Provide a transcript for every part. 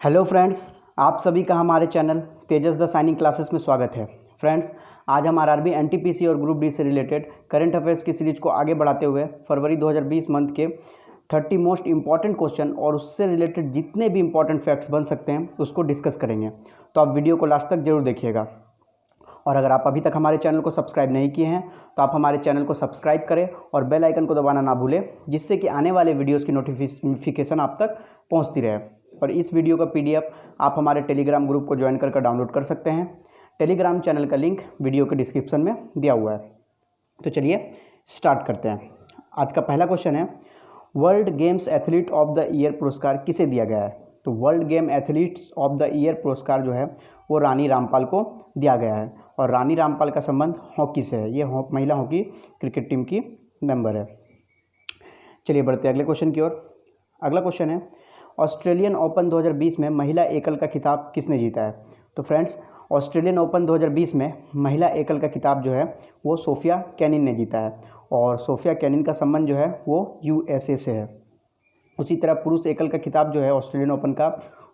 Hello friends, आप सभी का हमारे channel Tejas the signing classes में स्वागत है। फ्रेंड्स, आज हम आरआरबी एनटीपीसी और ग्रुप डी से रिलेटेड करंट अफेयर्स की सीरीज को आगे बढ़ाते हुए फरवरी 2020 मंथ के 30 मोस्ट इंपॉर्टेंट क्वेश्चन और उससे रिलेटेड जितने भी इंपॉर्टेंट फैक्ट्स बन सकते हैं उसको डिस्कस करेंगे। तो आप वीडियो को लास्ट तक जरूर देखिएगा। और अगर आप अभी तक हमारे चैनल को सब्सक्राइब नहीं किए हैं तो आप हमारे चैनल को सब्सक्राइब करें और बेल आइकन को दबाना ना भूलें, जिससे कि आने वाले वीडियोज़ की नोटिफिकेशन आप तक पहुँचती रहे। और इस वीडियो का PDF आप हमारे टेलीग्राम ग्रुप को ज्वाइन कर डाउनलोड कर सकते हैं। टेलीग्राम चैनल का लिंक वीडियो के डिस्क्रिप्शन में दिया हुआ है। तो चलिए स्टार्ट करते हैं। आज का पहला क्वेश्चन है, world games athlete of the year पुरस्कार किसे दिया गया है? तो world game athletes of the year पुरस्कार जो है वो रानी रामपाल को दिया गया है। और रानी रामपाल का संबंध हॉकी से है। ये महिला हॉकी क्रिकेट टीम की मेंबर है। चलिए बढ़ते हैं अगले क्वेश्चन की ओर। अगला क्वेश्चन है, ऑस्ट्रेलियन ओपन 2020 में महिला एकल का खिताब किसने जीता है? तो फ्रेंड्स, ऑस्ट्रेलियन ओपन 2020 में महिला एकल का खिताब जो है वो सोफिया केनिन ने जीता है। और सोफिया केनिन का संबंध जो है वो USA से है। उसी तरह पुरुष एकल का खिताब जो है ऑस्ट्रेलियन ओपन का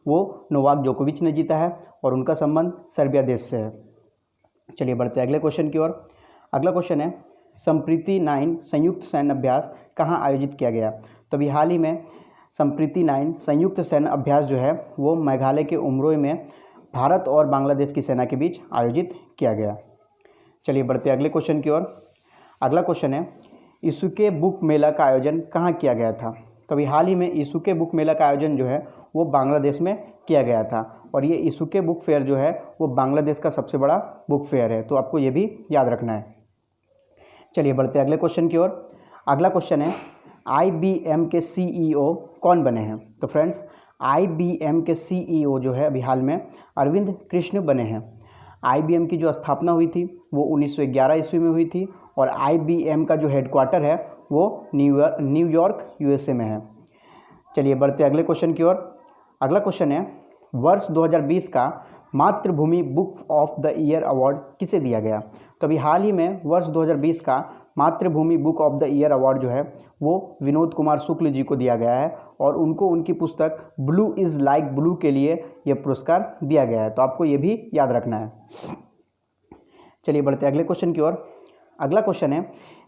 वो नोवाक जोकोविच ने जीता है और उनका संबंध सर्बिया देश से है। चलिए बढ़ते हैं अगले क्वेश्चन की ओर। अगला क्वेश्चन है, संप्रीति 9 संयुक्त सैन्य अभ्यास कहाँ आयोजित किया गया? तो अभी हाल ही में संप्रीति 9 संयुक्त सैन्य अभ्यास जो है वो मेघालय के उमरोई में भारत और बांग्लादेश की सेना के बीच आयोजित किया गया। चलिए बढ़ते हैं अगले क्वेश्चन की ओर। अगला क्वेश्चन है, इसुके बुक मेला का आयोजन कहाँ किया गया था? तो अभी हाल ही में इसुके बुक मेला का आयोजन जो है वो बांग्लादेश में किया गया था। और ये इसुके बुक फेयर जो है वो बांग्लादेश का सबसे बड़ा बुक फेयर है। तो आपको ये भी याद रखना है। चलिए बढ़ते हैं अगले क्वेश्चन की ओर। अगला क्वेश्चन है, IBM के CEO कौन बने हैं? तो फ्रेंड्स, IBM के CEO जो है अभी हाल में अरविंद कृष्ण बने हैं। IBM की जो स्थापना हुई थी वो 1911 ईस्वी में हुई थी। और IBM का जो हेडक्वार्टर है वो न्यूयॉर्क USA में है। चलिए बढ़ते अगले क्वेश्चन की ओर। अगला क्वेश्चन है, वर्ष 2020 का मातृभूमि book of the year award किसे दिया गया? तो अभी हाल ही में वर्ष 2020 का मातृभूमि book of the year award जो है वो विनोद कुमार शुक्ल जी को दिया गया है। और उनको उनकी पुस्तक ब्लू इज़ लाइक ब्लू के लिए यह पुरस्कार दिया गया है। तो आपको ये भी याद रखना है। चलिए बढ़ते अगले क्वेश्चन की ओर। अगला क्वेश्चन है,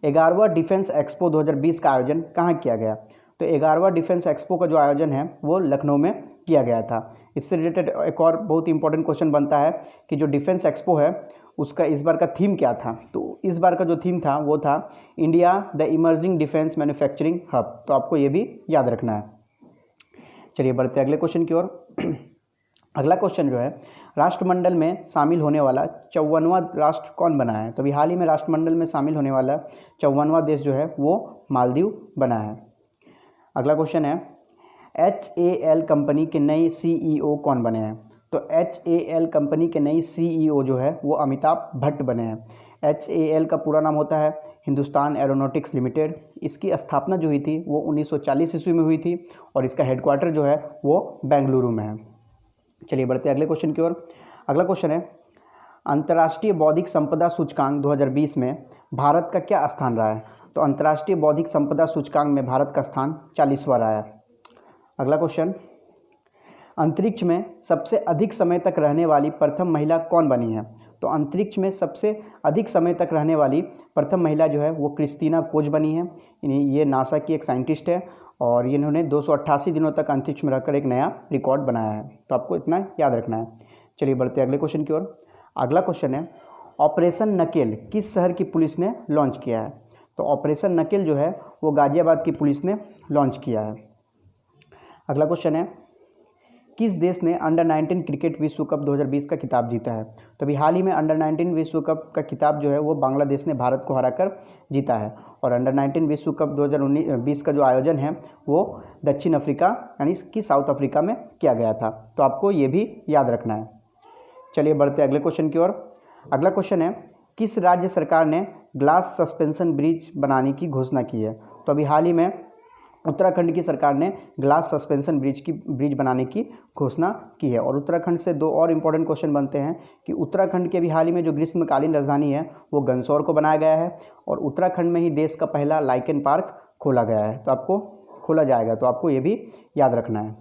11वां डिफेंस एक्सपो 2020 का आयोजन कहाँ किया गया? तो 11वां डिफेंस एक्सपो का जो आयोजन है वो लखनऊ में किया गया था। इससे रिलेटेड एक और बहुत ही इंपॉर्टेंट क्वेश्चन बनता है कि जो डिफेंस एक्सपो है उसका इस बार का थीम क्या था? तो इस बार का जो थीम था वो था India the emerging defence manufacturing hub. तो आपको ये भी याद रखना है। चलिए बढ़ते अगले क्वेश्चन की ओर। अगला क्वेश्चन जो है, राष्ट्रमंडल में शामिल होने वाला 54वां राष्ट्र कौन बना है? तो अभी हाल ही में राष्ट्रमंडल में शामिल होने वाला 54वां देश जो है वो मालदीव बना है। अगला क्वेश्चन है, HAL कंपनी के नए CEO कौन बने हैं? तो HAL कंपनी के नई CEO जो है वो अमिताभ भट्ट बने हैं। HAL का पूरा नाम होता है हिंदुस्तान एरोनॉटिक्स लिमिटेड। इसकी स्थापना जो हुई थी वो 1940 ईस्वी में हुई थी और इसका हेडक्वार्टर जो है वो बेंगलुरु में है। चलिए बढ़ते हैं अगले क्वेश्चन की ओर। अगला क्वेश्चन है, अंतर्राष्ट्रीय बौद्धिक संपदा सूचकांक 2020 में भारत का क्या स्थान रहा है? तो अंतर्राष्ट्रीय बौद्धिक संपदा सूचकांक में भारत का स्थान 40वां रहा है। अगला क्वेश्चन, अंतरिक्ष में सबसे अधिक समय तक रहने वाली प्रथम महिला कौन बनी है? तो अंतरिक्ष में सबसे अधिक समय तक रहने वाली प्रथम महिला जो है वो क्रिस्टीना कोच बनी है। ये नासा की एक साइंटिस्ट है और इन्होंने 288 दिनों तक अंतरिक्ष में रहकर एक नया रिकॉर्ड बनाया है। तो आपको इतना याद रखना है। चलिए बढ़ते अगले क्वेश्चन की ओर। अगला क्वेश्चन है, ऑपरेशन नकेल किस शहर की पुलिस ने लॉन्च किया है? तो ऑपरेशन नकेल जो है वो गाजियाबाद की पुलिस ने लॉन्च किया है। अगला क्वेश्चन है, किस देश ने अंडर-19 क्रिकेट विश्व कप 2020 का खिताब जीता है? तो अभी हाल ही में अंडर-19 विश्व कप का खिताब जो है वो बांग्लादेश ने भारत को हराकर जीता है। और अंडर-19 विश्व कप 2020 का जो आयोजन है वो दक्षिण अफ्रीका यानी कि साउथ अफ्रीका में किया गया था। तो आपको ये भी याद रखना है। चलिए बढ़ते अगले क्वेश्चन की ओर। अगला क्वेश्चन है, किस राज्य सरकार ने ग्लास सस्पेंशन ब्रिज बनाने की घोषणा की है? तो अभी हाल ही में उत्तराखंड की सरकार ने ग्लास सस्पेंशन ब्रिज बनाने की घोषणा की है। और उत्तराखंड से दो और इम्पोर्टेंट क्वेश्चन बनते हैं कि उत्तराखंड के अभी हाल ही में जो ग्रीष्मकालीन राजधानी है वो गंदौर को बनाया गया है और उत्तराखंड में ही देश का पहला लाइकेन पार्क खोला गया है। तो आपको खोला जाएगा, तो आपको ये भी याद रखना है।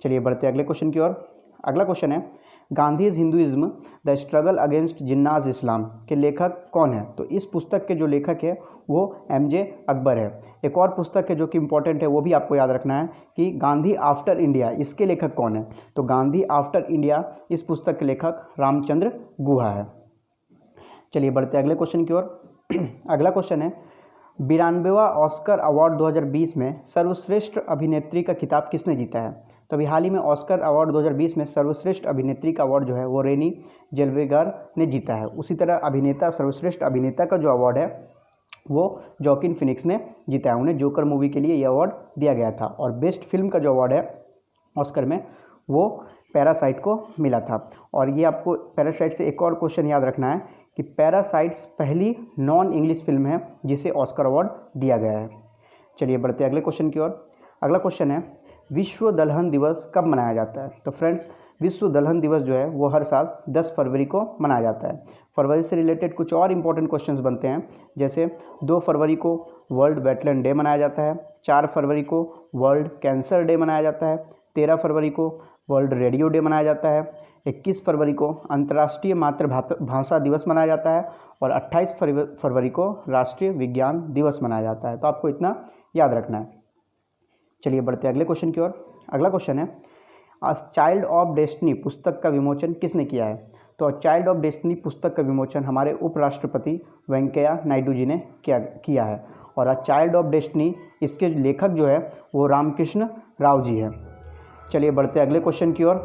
चलिए बढ़ते हैं अगले क्वेश्चन की ओर। अगला क्वेश्चन है Gandhi's Hinduism the struggle against Jinnah's Islam के लेखक कौन है? तो इस पुस्तक के जो लेखक है वो MJ अकबर है। एक और पुस्तक है जो कि इम्पोर्टेंट है, वो भी आपको याद रखना है कि गांधी आफ्टर इंडिया, इसके लेखक कौन है? तो गांधी आफ्टर इंडिया इस पुस्तक के लेखक रामचंद्र गुहा है। चलिए बढ़ते हैं अगले क्वेश्चन की ओर। अगला क्वेश्चन है 92वां ऑस्कर अवार्ड 2020 में सर्वश्रेष्ठ अभिनेत्री का खिताब किसने जीता है? तो अभी हाल ही में ऑस्कर अवार्ड 2020 में सर्वश्रेष्ठ अभिनेत्री का अवार्ड जो है वो रेनी जेल्वेगर ने जीता है। उसी तरह अभिनेता, सर्वश्रेष्ठ अभिनेता का जो अवार्ड है वो जॉकिन फिनिक्स ने जीता है। उन्हें जोकर मूवी के लिए ये अवार्ड दिया गया था। और बेस्ट फिल्म का जो अवार्ड है ऑस्कर में वो पैरासाइट को मिला था। और ये आपको पैरासाइट से एक और क्वेश्चन याद रखना है कि पैरासाइट्स पहली नॉन इंग्लिश फिल्म है जिसे ऑस्कर अवार्ड दिया गया है। चलिए बढ़ते हैं अगले क्वेश्चन की ओर। अगला क्वेश्चन है विश्व दलहन दिवस कब मनाया जाता है? तो फ्रेंड्स विश्व दलहन दिवस जो है वो हर साल 10 फरवरी को मनाया जाता है। फरवरी से रिलेटेड कुछ और इंपॉर्टेंट क्वेश्चंस बनते हैं, जैसे 2 फरवरी को वर्ल्ड वेटलैंड डे मनाया जाता है, 4 फरवरी को वर्ल्ड कैंसर डे मनाया जाता है, 13 फरवरी को वर्ल्ड रेडियो डे मनाया जाता है, 21 फरवरी को अंतर्राष्ट्रीय मातृभाषा दिवस मनाया जाता है और 28 फरवरी को राष्ट्रीय विज्ञान दिवस मनाया जाता है। तो आपको इतना याद रखना है। चलिए बढ़ते हैं अगले क्वेश्चन की ओर। अगला क्वेश्चन है चाइल्ड ऑफ डेस्टिनी पुस्तक का विमोचन किसने किया है? तो चाइल्ड ऑफ डेस्टिनी पुस्तक का विमोचन हमारे उपराष्ट्रपति वेंकैया नायडू जी ने किया है। और चाइल्ड ऑफ डेस्टिनी इसके लेखक जो है वो रामकृष्ण राव जी हैं। चलिए बढ़ते हैं अगले क्वेश्चन की ओर।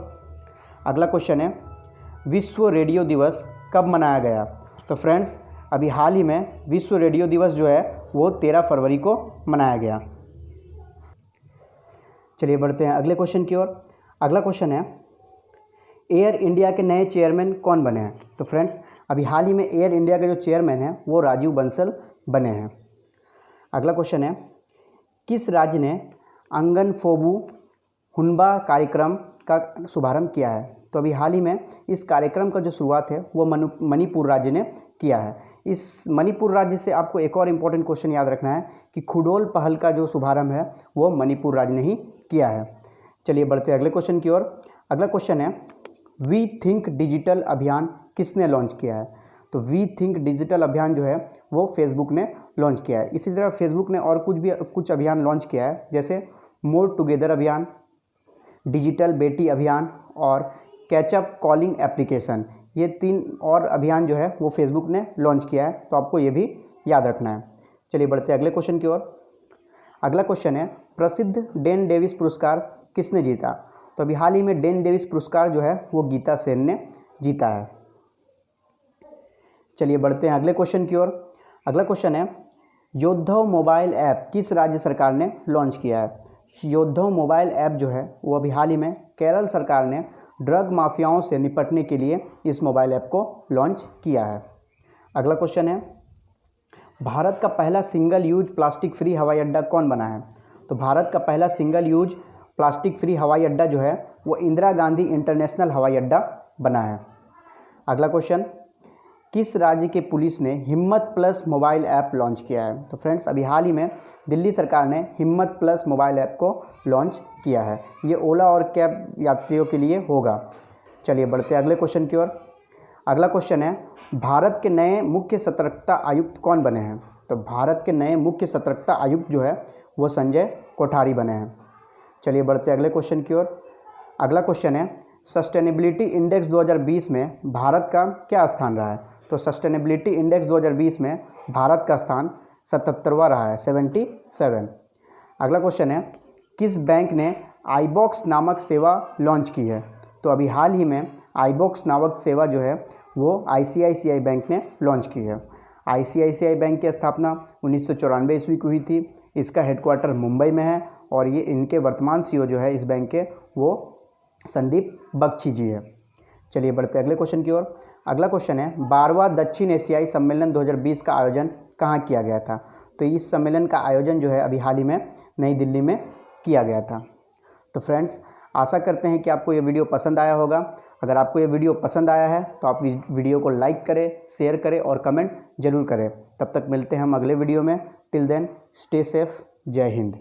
अगला क्वेश्चन है विश्व रेडियो दिवस कब मनाया गया? तो फ्रेंड्स अभी हाल ही में विश्व रेडियो दिवस जो है वो 13 फरवरी को मनाया गया। चलिए बढ़ते हैं अगले क्वेश्चन की ओर। अगला क्वेश्चन है एयर इंडिया के नए चेयरमैन कौन बने हैं? तो फ्रेंड्स अभी हाल ही में एयर इंडिया के जो चेयरमैन हैं वो राजीव बंसल बने हैं। अगला क्वेश्चन है किस राज्य ने अंगनफोबू हुनबा कार्यक्रम का शुभारंभ किया है? तो अभी हाल ही में इस कार्यक्रम का जो शुरुआत है वो मणिपुर राज्य ने किया है। इस मणिपुर राज्य से आपको एक और इम्पोर्टेंट क्वेश्चन याद रखना है कि खुडोल पहल का जो शुभारंभ है वो मणिपुर राज्य ने ही किया है। चलिए बढ़ते हैं अगले क्वेश्चन की ओर। अगला क्वेश्चन है वी थिंक डिजिटल अभियान किसने लॉन्च किया है? तो वी थिंक डिजिटल अभियान जो है वो फेसबुक ने लॉन्च किया है। इसी तरह फेसबुक ने और कुछ अभियान लॉन्च किया है, जैसे मोर टुगेदर अभियान, डिजिटल बेटी अभियान और कैचअप कॉलिंग एप्लीकेशन। ये 3 और अभियान जो है वो फेसबुक ने लॉन्च किया है। तो आपको ये भी याद रखना है। चलिए बढ़ते हैं अगले क्वेश्चन की ओर। अगला क्वेश्चन है प्रसिद्ध डेन डेविस पुरस्कार किसने जीता? तो अभी हाल ही में डेन डेविस पुरस्कार जो है वो गीता सेन ने जीता है। चलिए बढ़ते हैं अगले क्वेश्चन की ओर। अगला क्वेश्चन है योद्धव मोबाइल ऐप किस राज्य सरकार ने लॉन्च किया है? योद्धव मोबाइल ऐप जो है वो अभी हाल ही में केरल सरकार ने ड्रग माफियाओं से निपटने के लिए इस मोबाइल ऐप को लॉन्च किया है। अगला क्वेश्चन है भारत का पहला सिंगल यूज प्लास्टिक फ्री हवाई अड्डा कौन बना है? तो भारत का पहला सिंगल यूज प्लास्टिक फ्री हवाई अड्डा जो है वो इंदिरा गांधी इंटरनेशनल हवाई अड्डा बना है। अगला क्वेश्चन किस राज्य के पुलिस ने हिम्मत प्लस मोबाइल ऐप लॉन्च किया है? तो फ्रेंड्स अभी हाल ही में दिल्ली सरकार ने हिम्मत प्लस मोबाइल ऐप को लॉन्च किया है। ये ओला और कैब यात्रियों के लिए होगा। चलिए बढ़ते हैं अगले क्वेश्चन की ओर। अगला क्वेश्चन है भारत के नए मुख्य सतर्कता आयुक्त कौन बने हैं? तो भारत के नए मुख्य सतर्कता आयुक्त जो है वो संजय कोठारी बने हैं। चलिए बढ़ते हैं अगले क्वेश्चन की ओर। अगला क्वेश्चन है सस्टेनेबिलिटी इंडेक्स 2020 में भारत का क्या स्थान रहा है? तो सस्टेनेबिलिटी इंडेक्स 2020 में भारत का स्थान 77वां रहा है, 77। अगला क्वेश्चन है किस बैंक ने आईबॉक्स नामक सेवा लॉन्च की है? तो अभी हाल ही में आईबॉक्स नामक सेवा जो है वो ICICI बैंक ने लॉन्च की है। ICICI बैंक की स्थापना 1994 ईस्वी को हुई थी। इसका हेडक्वार्टर मुंबई में है और ये इनके वर्तमान CEO जो है इस बैंक के वो संदीप बख्शी जी है। चलिए बढ़ते हैं अगले क्वेश्चन की ओर। अगला क्वेश्चन है 12वां दक्षिण एशियाई सम्मेलन 2020 का आयोजन कहाँ किया गया था? तो इस सम्मेलन का आयोजन जो है अभी हाल ही में नई दिल्ली में किया गया था। तो फ्रेंड्स आशा करते हैं कि आपको ये वीडियो पसंद आया होगा। अगर आपको ये वीडियो पसंद आया है तो आप वीडियो को लाइक करें, शेयर करें और कमेंट जरूर करें। तब तक मिलते हैं हम अगले वीडियो में। Till then stay safe. जय हिंद।